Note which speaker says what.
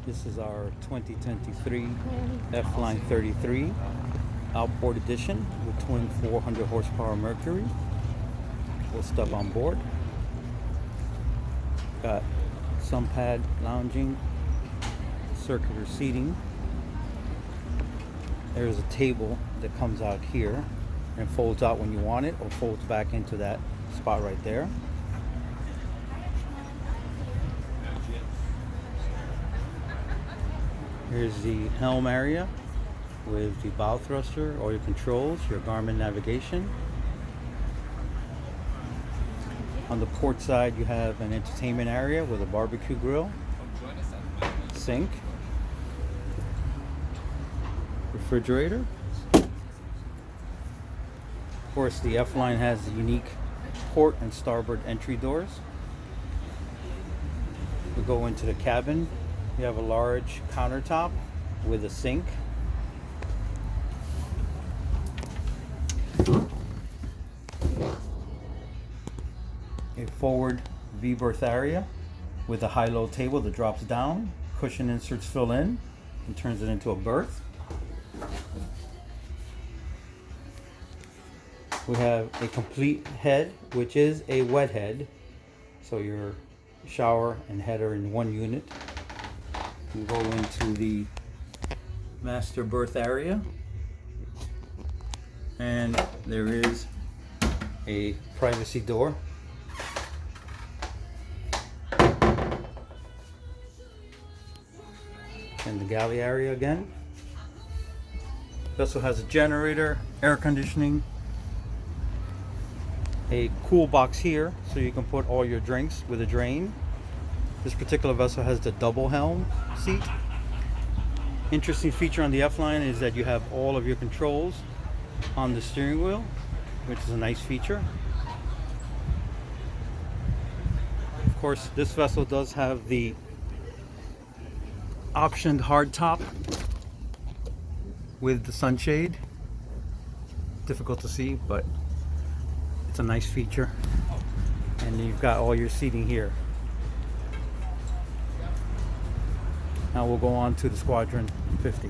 Speaker 1: This is our 2023 F-Line 33 Outboard Edition with twin 400 horsepower Mercury. Full stub on board. Got sun pad lounging, circular seating. There's a table that comes out here and folds out when you want it, or folds back into that spot right there. Here's the helm area with the bow thruster, all your controls, your Garmin navigation. On the port side, you have an entertainment area with a barbecue grill, sink, refrigerator. Of course, the F-Line has the unique port and starboard entry doors. We go into the cabin. You have a large countertop with a sink. A forward V-berth area with a high-low table that drops down. Cushion inserts fill in and turns it into a berth. We have a complete head, which is a wet head. So your shower and head are in one unit. We go into the master berth area, and there is a privacy door. And the galley area again. It also has a generator, air conditioning, a cool box here so you can put all your drinks with a drain. This particular vessel has the double helm seat. Interesting feature on the F-Line is that you have all of your controls on the steering wheel, which is a nice feature. Of course, this vessel does have the optioned hardtop with the sunshade. Difficult to see, but it's a nice feature. And you've got all your seating here. Now we'll go on to the Squadron 50.